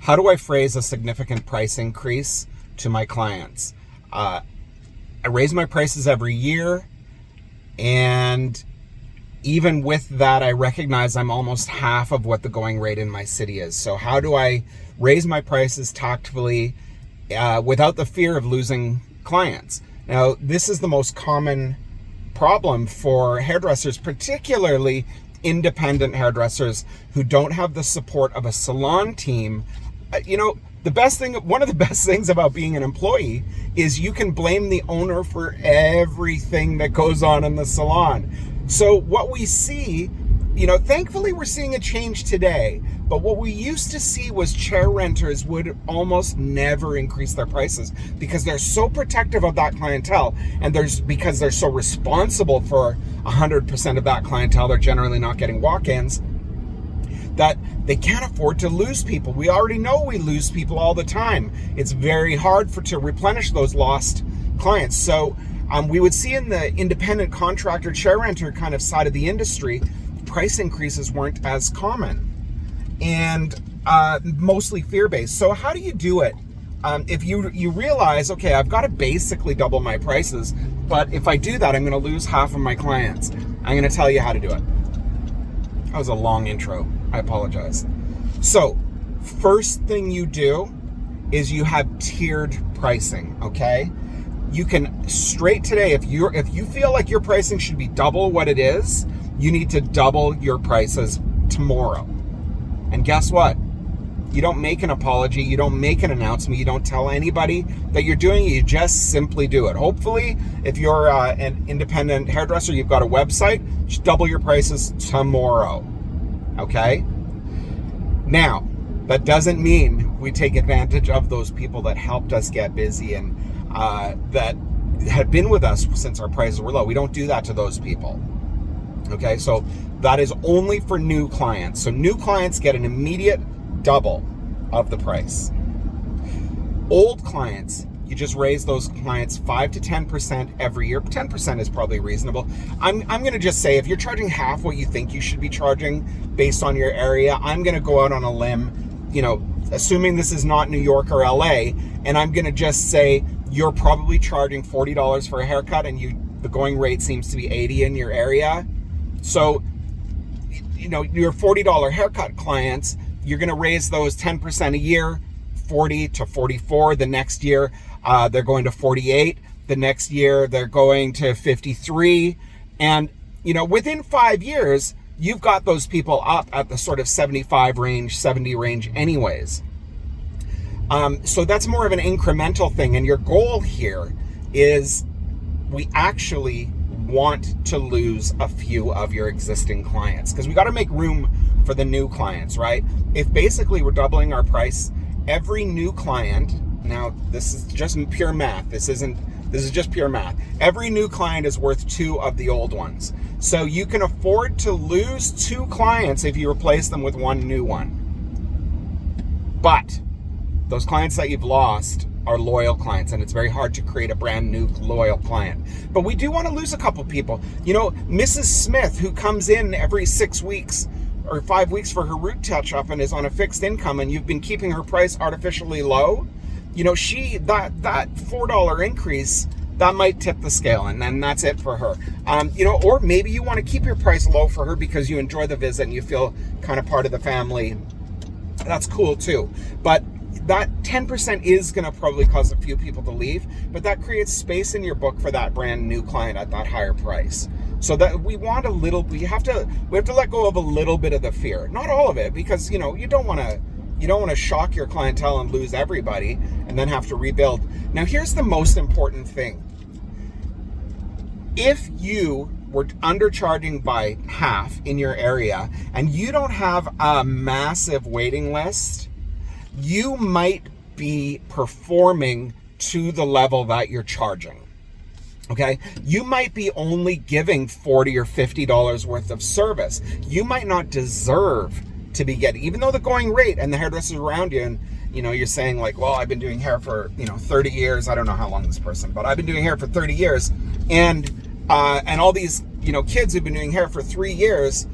How do I phrase a significant price increase to my clients? I raise my prices every year, and even with that, I recognize I'm almost half of what the going rate in my city is. So how do I raise my prices tactfully without the fear of losing clients? Now, this is the most common problem for hairdressers, particularly independent hairdressers who don't have the support of a salon team. One of the best things about being an employee is you can blame the owner for everything that goes on in the salon. So what we see, thankfully we're seeing a change today, but what we used to see was chair renters would almost never increase their prices because they're so protective of that clientele, and because they're so responsible for 100% of that clientele. They're generally not getting walk-ins, that they can't afford to lose people. We already know we lose people all the time. It's very hard to replenish those lost clients. So we would see in the independent contractor chair renter kind of side of the industry, price increases weren't as common and mostly fear-based. So how do you do it? If you realize, okay, I've got to basically double my prices, but if I do that, I'm going to lose half of my clients. I'm going to tell you how to do it. That was a long intro. I apologize. So, first thing you do is you have tiered pricing, okay? You can straight today, if you feel like your pricing should be double what it is, you need to double your prices tomorrow. And guess what? You don't make an apology, you don't make an announcement, you don't tell anybody that you're doing it, you just simply do it. Hopefully, if you're an independent hairdresser, you've got a website, just double your prices tomorrow, okay? Now, that doesn't mean we take advantage of those people that helped us get busy and that had been with us since our prices were low. We don't do that to those people, okay? So that is only for new clients. So new clients get an immediate double of the price. Old clients, you just raise those clients 5 to 10% every year. 10% is probably reasonable. I'm going to just say if you're charging half what you think you should be charging based on your area, I'm going to go out on a limb, assuming this is not New York or LA, and I'm going to just say you're probably charging $40 for a haircut and the going rate seems to be $80 in your area. So, your $40 haircut clients, you're going to raise those 10% a year, 40 to 44. The next year, they're going to 48. The next year, they're going to 53. And, within 5 years, you've got those people up at the sort of 75 range, 70 range anyways. So that's more of an incremental thing. And your goal here is we actually want to lose a few of your existing clients because we got to make room for the new clients, right? If basically we're doubling our price, every new client, now this is just pure math. This is just pure math. Every new client is worth 2 of the old ones. So you can afford to lose 2 clients if you replace them with 1 new one. But those clients that you've lost are loyal clients, and it's very hard to create a brand new loyal client. But we do want to lose a couple people. Mrs. Smith, who comes in every 6 weeks or 5 weeks for her root touch-up and is on a fixed income, and you've been keeping her price artificially low, that $4 increase, that might tip the scale, and then that's it for her. Or maybe you want to keep your price low for her because you enjoy the visit and you feel kind of part of the family. That's cool too. But that 10% is going to probably cause a few people to leave, but that creates space in your book for that brand new client at that higher price. So that we have to let go of a little bit of the fear, not all of it, because you don't want to shock your clientele and lose everybody and then have to rebuild. Now here's the most important thing. If you were undercharging by half in your area and you don't have a massive waiting list, you might be performing to the level that you're charging. Okay, you might be only giving $40 or $50 worth of service. You might not deserve to be getting, even though the going rate and the hairdressers around you, and you're saying like, well, I've been doing hair for 30 years. I don't know how long this person, but I've been doing hair for 30 years, and all these kids who've been doing hair for 3 years,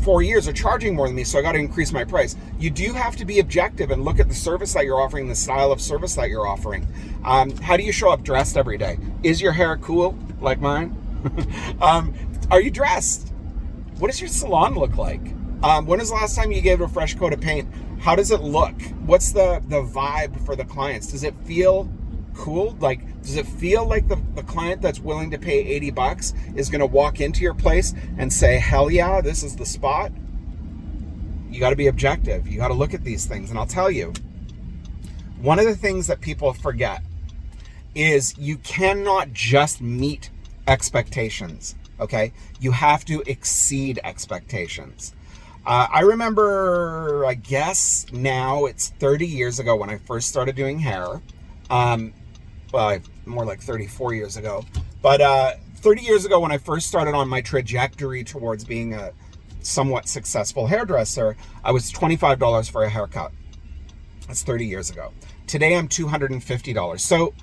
4 years are charging more than me, so I got to increase my price. You do have to be objective and look at the service that you're offering, the style of service that you're offering. How do you show up dressed every day? Is your hair cool like mine? Are you dressed? What does your salon look like? When was the last time you gave it a fresh coat of paint? How does it look? What's the vibe for the clients? Does it feel cool? Like, does it feel like the client that's willing to pay $80 is going to walk into your place and say, hell yeah, this is the spot? You got to be objective. You got to look at these things. And I'll tell you, one of the things that people forget is you cannot just meet expectations, okay? You have to exceed expectations. I remember, I guess now it's 30 years ago when I first started doing hair. Well, more like 34 years ago. But 30 years ago when I first started on my trajectory towards being a somewhat successful hairdresser, I was $25 for a haircut. That's 30 years ago. Today I'm $250. So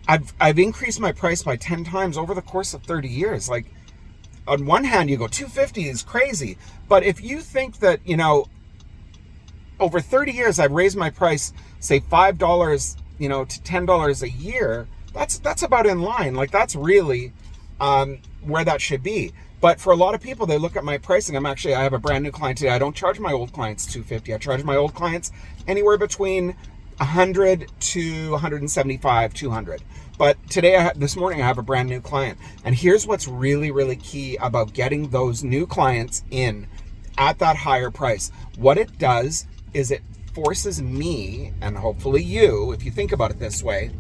I've increased my price by 10 times over the course of 30 years. Like, on one hand, you go, $250 is crazy. But if you think that, you know, over 30 years, I've raised my price, say $5, you know, to $10 a year, that's about in line. Like, that's really where that should be. But for a lot of people, they look at my pricing. I have a brand new client today. I don't charge my old clients $250. I charge my old clients anywhere between $100 to $175, $200. But today, this morning, I have a brand new client. And here's what's really, really key about getting those new clients in at that higher price. What it does is it forces me, and hopefully you, if you think about it this way,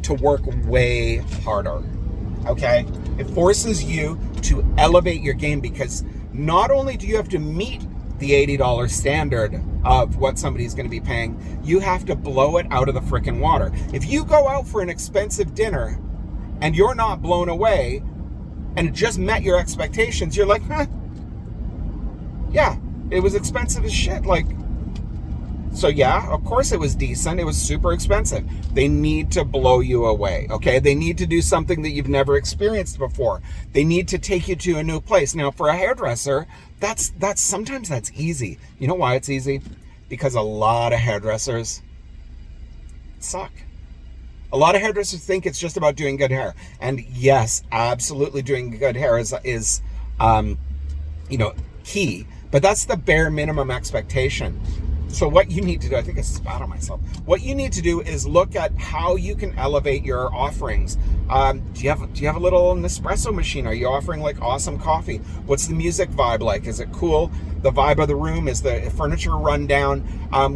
to work way harder, okay? It forces you to elevate your game, because not only do you have to meet the $80 standard of what somebody's going to be paying, you have to blow it out of the frickin' water. If you go out for an expensive dinner and you're not blown away and it just met your expectations, you're like, huh, yeah, it was expensive as shit. Like, so yeah, of course it was decent. It was super expensive. They need to blow you away, okay? They need to do something that you've never experienced before. They need to take you to a new place. Now, for a hairdresser, that's sometimes that's easy. You know why it's easy? Because a lot of hairdressers suck. A lot of hairdressers think it's just about doing good hair. And yes, absolutely doing good hair is you know, key. But that's the bare minimum expectation. So what you need to do, I think I spat on myself. What you need to do is look at how you can elevate your offerings. Do you have a little Nespresso machine? Are you offering like awesome coffee? What's the music vibe like? Is it cool? The vibe of the room? Is the furniture run down?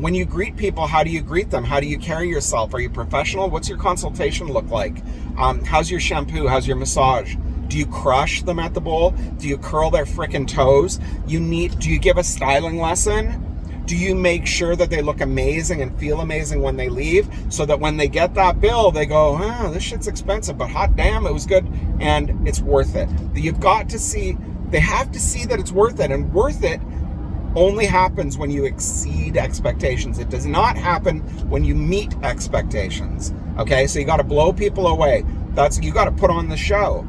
When you greet people, how do you greet them? How do you carry yourself? Are you professional? What's your consultation look like? How's your shampoo? How's your massage? Do you crush them at the bowl? Do you curl their frickin' toes? Do you give a styling lesson? Do you make sure that they look amazing and feel amazing when they leave, so that when they get that bill, they go, oh, this shit's expensive, but hot damn, it was good and it's worth it. You've got to see, they have to see that it's worth it, and worth it only happens when you exceed expectations. It does not happen when you meet expectations, okay? So you got to blow people away. You got to put on the show.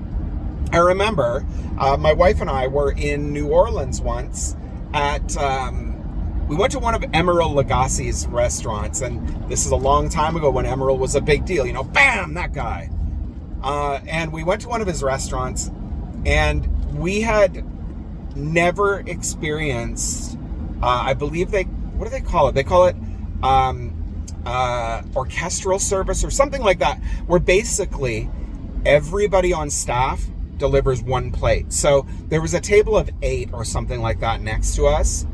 I remember my wife and I were in New Orleans once at... we went to one of Emeril Lagasse's restaurants, and this is a long time ago when Emeril was a big deal, you know, bam, that guy. And we went to one of his restaurants, and we had never experienced, I believe what do they call it? They call it orchestral service or something like that, where basically everybody on staff delivers one plate. So there was a table of 8 or something like that next to us.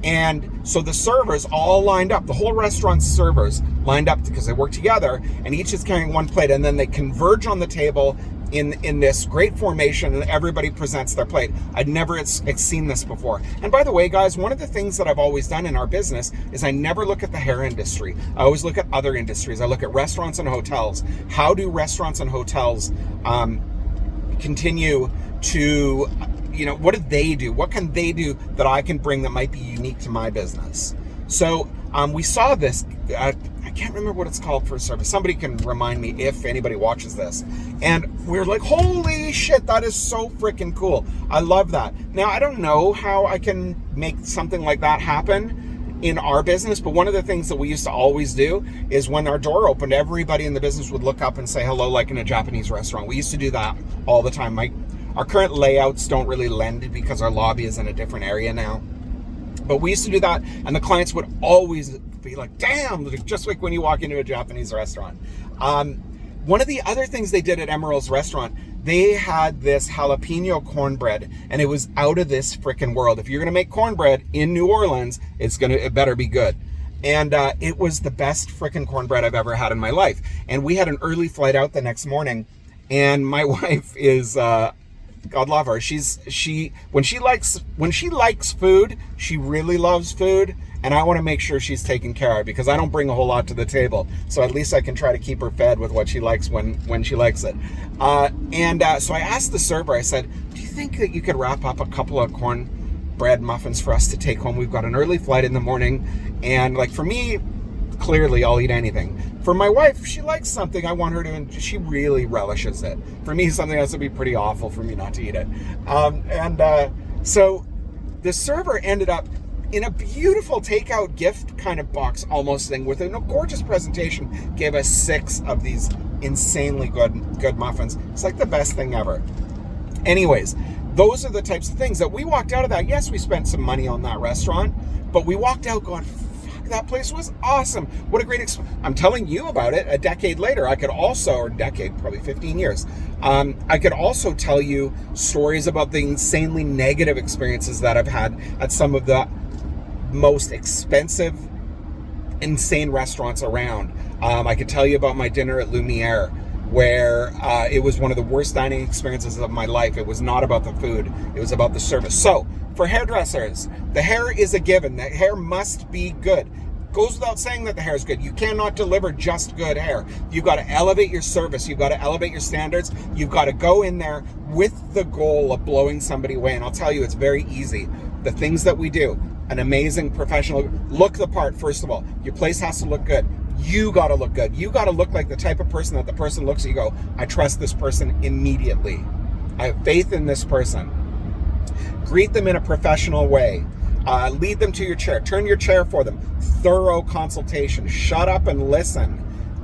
And so the servers all lined up, the whole restaurant's servers lined up because they work together, and each is carrying one plate, and then they converge on the table in this great formation, and everybody presents their plate. I'd never seen this before. And by the way, guys, one of the things that I've always done in our business is I never look at the hair industry. I always look at other industries. I look at restaurants and hotels. How do restaurants and hotels continue to... You know, what do they do? What can they do that I can bring that might be unique to my business? So we saw this, I can't remember what it's called for service. Somebody can remind me if anybody watches this. And we're like, holy shit, that is so freaking cool. I love that. Now, I don't know how I can make something like that happen in our business, but one of the things that we used to always do is when our door opened, everybody in the business would look up and say hello like in a Japanese restaurant. We used to do that all the time. Our current layouts don't really lend it because our lobby is in a different area now. But we used to do that, and the clients would always be like, damn, just like when you walk into a Japanese restaurant. One of the other things they did at Emeril's restaurant, they had this jalapeno cornbread, and it was out of this freaking world. If you're gonna make cornbread in New Orleans, it better be good. And it was the best freaking cornbread I've ever had in my life. And we had an early flight out the next morning, and my wife is God love her. When she likes food, she really loves food, and I want to make sure she's taken care of because I don't bring a whole lot to the table. So at least I can try to keep her fed with what she likes when she likes it. So I asked the server, I said, do you think that you could wrap up a couple of cornbread muffins for us to take home? We've got an early flight in the morning, and like for me, clearly I'll eat anything. For my wife, if she likes something, I want her to, she really relishes it. For me, something has to be pretty awful for me not to eat it. So the server ended up in a beautiful takeout gift kind of box almost thing with a gorgeous presentation, gave us 6 of these insanely good muffins. It's like the best thing ever. Anyways, those are the types of things that we walked out of that. Yes, we spent some money on that restaurant, but we walked out going, that place was awesome. What a great experience. I'm telling you about it a decade later. I could also, or decade, probably 15 years. I could also tell you stories about the insanely negative experiences that I've had at some of the most expensive, insane restaurants around. I could tell you about my dinner at Lumiere, where it was one of the worst dining experiences of my life. It was not about the food. It was about the service. So, for hairdressers, the hair is a given. The hair must be good. Goes without saying that the hair is good. You cannot deliver just good hair. You've got to elevate your service. You've got to elevate your standards. You've got to go in there with the goal of blowing somebody away. And I'll tell you, it's very easy. The things that we do, an amazing professional, look the part, first of all. Your place has to look good. You got to look good. You got to look like the type of person that the person looks at you go, I trust this person immediately. I have faith in this person. Greet them in a professional way. Lead them to your chair. Turn your chair for them. Thorough consultation. Shut up and listen.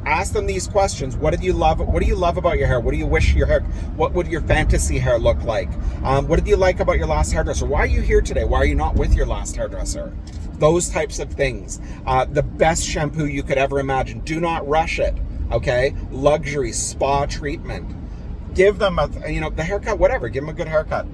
Ask them these questions. What do you love? What do you love about your hair? What do you wish your hair? What would your fantasy hair look like? What did you like about your last hairdresser? Why are you here today? Why are you not with your last hairdresser? Those types of things. The best shampoo you could ever imagine. Do not rush it. Okay? Luxury spa treatment. Give them the haircut, whatever. Give them a good haircut.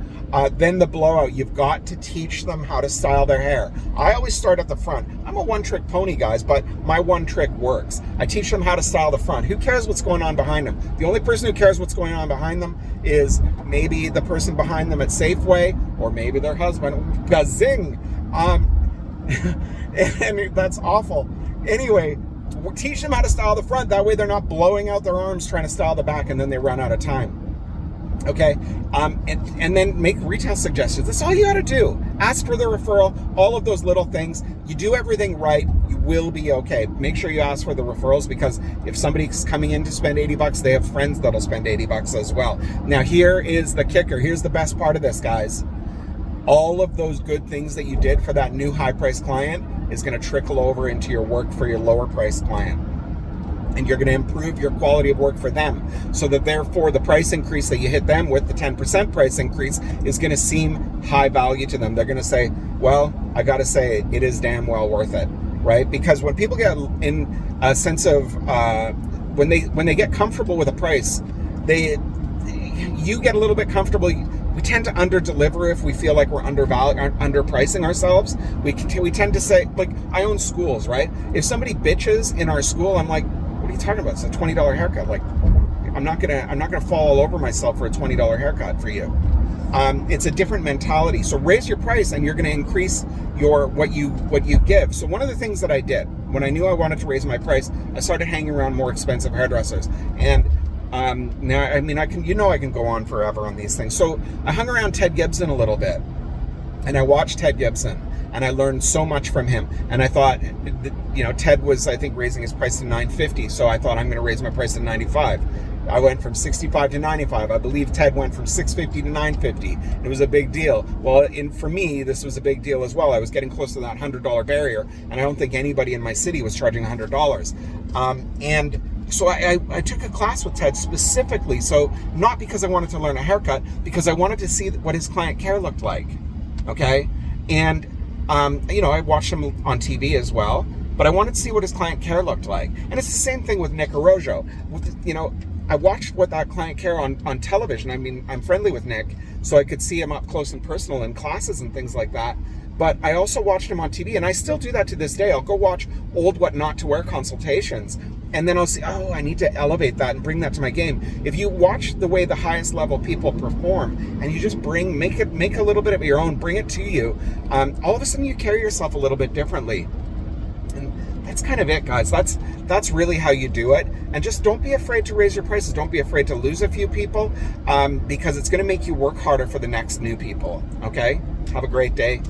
Then the blowout. You've got to teach them how to style their hair. I always start at the front. I'm a one-trick pony, guys, but my one trick works. I teach them how to style the front. Who cares what's going on behind them? The only person who cares what's going on behind them is maybe the person behind them at Safeway, or maybe their husband. Gazing! And that's awful. Anyway, teach them how to style the front. That way they're not blowing out their arms trying to style the back and then they run out of time. Okay, and then make retail suggestions. That's all you got to do. Ask for the referral, all of those little things. You do everything right, you will be okay. Make sure you ask for the referrals, because if somebody's coming in to spend $80, they have friends that'll spend $80 as well. Now, here is the kicker. Here's the best part of this, guys. All of those good things that you did for that new high-priced client is going to trickle over into your work for your lower-priced client. And you're going to improve your quality of work for them, so that therefore the price increase that you hit them with, the 10% price increase, is going to seem high value to them. They're going to say, well, I got to say, it is damn well worth it, right? Because when people get in a sense of, when they get comfortable with a price, you get a little bit comfortable. We tend to under-deliver if we feel like we're underpricing ourselves. We tend to say, like, I own schools, right? If somebody bitches in our school, I'm like, what are you talking about? It's a $20 haircut. Like, I'm not gonna fall all over myself for a $20 haircut for you. It's a different mentality. So raise your price, and you're gonna increase what you give. So one of the things that I did when I knew I wanted to raise my price, I started hanging around more expensive hairdressers. And now, I mean, I can go on forever on these things. So I hung around Ted Gibson a little bit, and I watched Ted Gibson. and I learned so much from him. And I thought, Ted was, I think, raising his price to $950, so I thought I'm going to raise my price to $95. I went from $65 to $95. I believe Ted went from $650 to $950. It was a big deal. Well, for me, this was a big deal as well. I was getting close to that $100 barrier, and I don't think anybody in my city was charging $100. And so I took a class with Ted specifically. So not because I wanted to learn a haircut, because I wanted to see what his client care looked like. Okay, and I watched him on TV as well, but I wanted to see what his client care looked like. And it's the same thing with Nick Arrojo. I watched what that client care on television. I mean, I'm friendly with Nick, so I could see him up close and personal in classes and things like that. But I also watched him on TV, and I still do that to this day. I'll go watch old what not to wear consultations, and then I'll see, I need to elevate that and bring that to my game. If you watch the way the highest level people perform, and you just make a little bit of your own, bring it to you, all of a sudden you carry yourself a little bit differently. And that's kind of it, guys. That's really how you do it. And just don't be afraid to raise your prices. Don't be afraid to lose a few people, because it's going to make you work harder for the next new people. Okay? Have a great day.